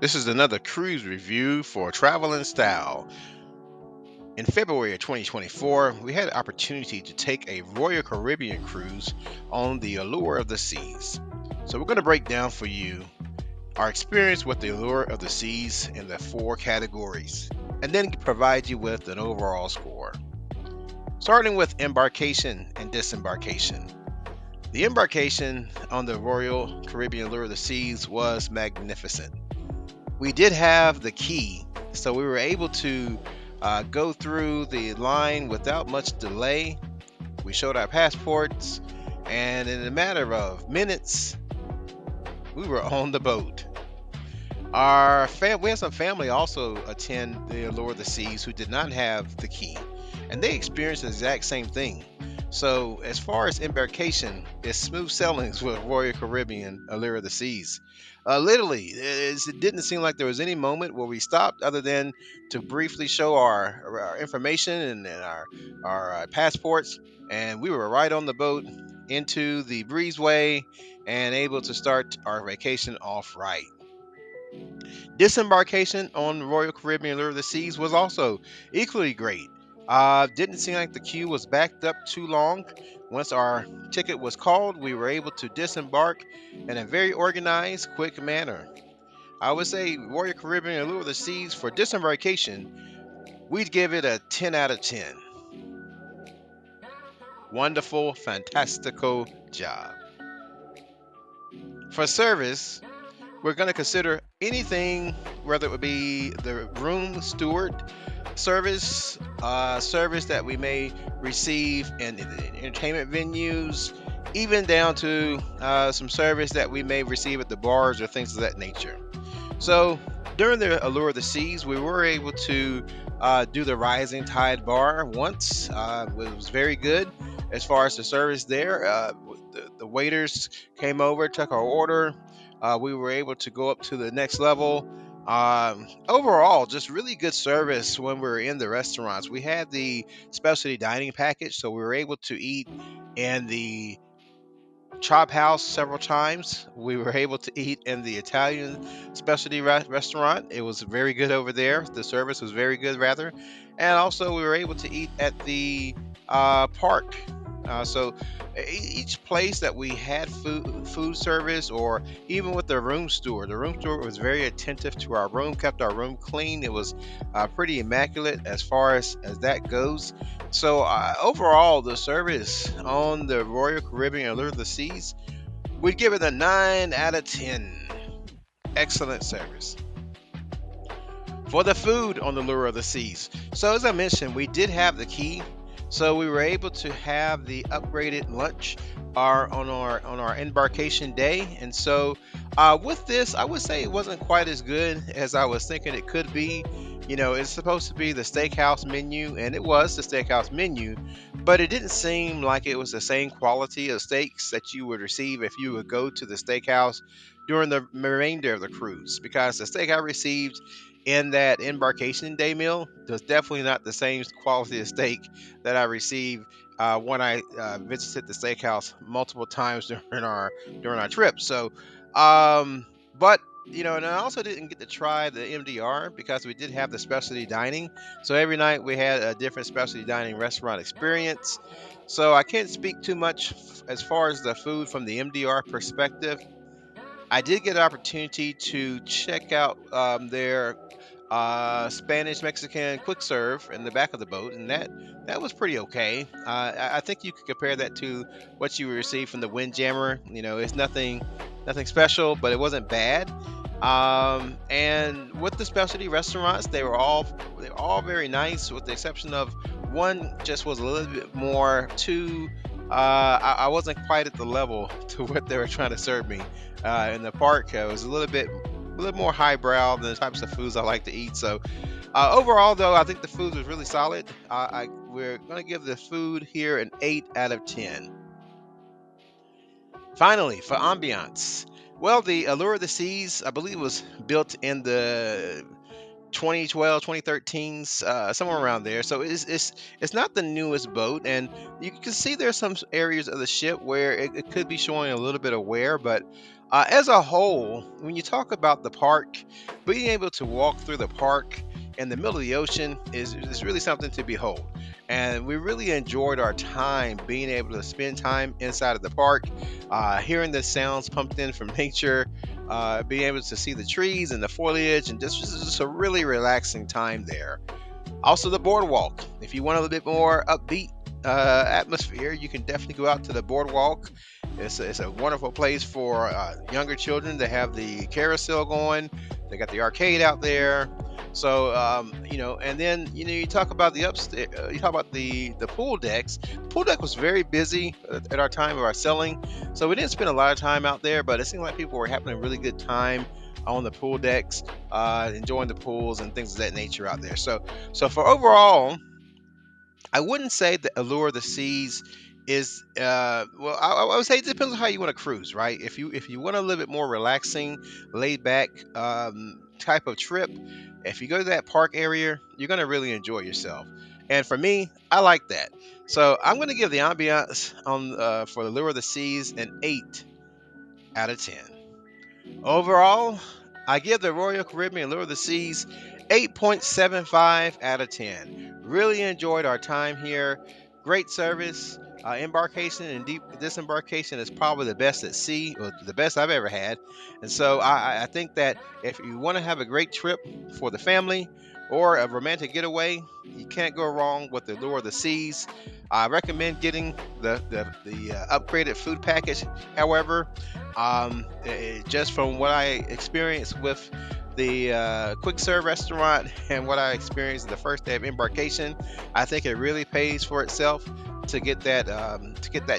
This is another cruise review for Travel and Style. In February of 2024, we had the opportunity to take a Royal Caribbean cruise on the Allure of the Seas. So, we're going to break down for you our experience with the Allure of the Seas in the four categories, and then provide you with an overall score. Starting with embarkation and disembarkation. The embarkation on the Royal Caribbean Allure of the Seas was magnificent. We did have the key, so we were able to go through the line without much delay. We showed our passports, and in a matter of minutes, we were on the boat. We had some family also attend the Allure of the Seas who did not have the key, and they experienced the exact same thing. So, as far as embarkation, it's smooth sailings with Royal Caribbean Allure of the Seas. Literally, it didn't seem like there was any moment where we stopped other than to briefly show our information and our passports, and we were right on the boat into the breezeway and able to start our vacation off right. Disembarkation on Royal Caribbean Allure of the Seas was also equally great. Didn't seem like the queue was backed up too long. Once our ticket was called, we were able to disembark in a very organized, quick manner. I would say Royal Caribbean Allure of the Seas for disembarkation, we'd give it a 10 out of 10. Wonderful, fantastical job. For service, we're going to consider anything, whether it would be the room steward service that we may receive in the entertainment venues, even down to some service that we may receive at the bars or things of that nature. So during the Allure of the Seas, we were able to do the Rising Tide Bar once. It was very good as far as the service there. The waiters came over, took our order. We were able to go up to the next level. Overall, just really good service when we were in the restaurants. We had the specialty dining package, so we were able to eat in the Chop House several times. We were able to eat in the Italian specialty restaurant. It was very good over there. The service was very good, rather. And also, we were able to eat at the park. So each place that we had food service, or even with the room steward was very attentive to our room, kept our room clean. It was pretty immaculate as far as that goes. So overall, the service on the Royal Caribbean Allure of the Seas, we'd give it a 9 out of 10. Excellent service. For the food on the Lure of the Seas, so as I mentioned, we did have the key, so we were able to have the upgraded lunch on our embarkation day. And so with this, I would say it wasn't quite as good as I was thinking it could be. It's supposed to be the steakhouse menu, and it was the steakhouse menu, but it didn't seem like it was the same quality of steaks that you would receive if you would go to the steakhouse during the remainder of the cruise, because the steak I received in that embarkation day meal was definitely not the same quality of steak that I received when I visited the steakhouse multiple times during our trip. So, but and I also didn't get to try the MDR because we did have the specialty dining. So every night we had a different specialty dining restaurant experience. So I can't speak too much as far as the food from the MDR perspective. I did get an opportunity to check out their Spanish Mexican quick serve in the back of the boat, and that was pretty okay. I think you could compare that to what you would receive from the Windjammer. It's nothing special, but it wasn't bad. And with the specialty restaurants, they were all very nice, with the exception of one just was a little bit more too. I wasn't quite at the level to what they were trying to serve me in the park. It was a little more highbrow than the types of foods I like to eat. So overall, though, I think the food was really solid. We're going to give the food here an 8 out of 10. Finally, for ambiance. Well, the Allure of the Seas, I believe, was built in the 2012, 2013s, somewhere around there. So it's not the newest boat, and you can see there's some areas of the ship where it could be showing a little bit of wear. But as a whole, when you talk about the park, being able to walk through the park in the middle of the ocean is really something to behold. And we really enjoyed our time being able to spend time inside of the park, hearing the sounds pumped in from nature, being able to see the trees and the foliage, and just a really relaxing time there. Also, the boardwalk. If you want a little bit more upbeat atmosphere, you can definitely go out to the boardwalk. It's a wonderful place for younger children to have the carousel going. They got the arcade out there. So and then you talk about the upstairs. You talk about the pool decks. The pool deck was very busy at our time of our selling, so we didn't spend a lot of time out there. But it seemed like people were having a really good time on the pool decks, enjoying the pools and things of that nature out there. So for overall, I wouldn't say the Allure of the Seas is well. I would say it depends on how you want to cruise, right? If you want a little bit more relaxing, laid back type of trip, if you go to that park area, you're gonna really enjoy yourself. And for me, I like that. So I'm gonna give the ambiance on for the Allure of the Seas an 8 out of 10. Overall, I give the Royal Caribbean Allure of the Seas 8.75 out of 10. Really enjoyed our time here. Great service. Embarkation and deep disembarkation is probably the best at sea, or the best I've ever had. And so I think that if you want to have a great trip for the family or a romantic getaway, you can't go wrong with the Lure of the Seas. I recommend getting the upgraded food package. However, just from what I experienced with the quick serve restaurant and what I experienced the first day of embarkation, I think it really pays for itself to get that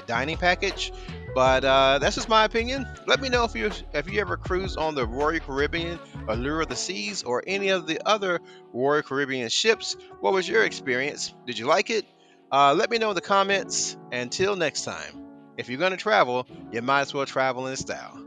dining package. But that's just my opinion. Let me know if you ever cruise on the Royal Caribbean, Allure of the Seas, or any of the other Royal Caribbean ships. What was your experience? Did you like it? Let me know in the comments. Until next time, if you're going to travel, you might as well travel in style.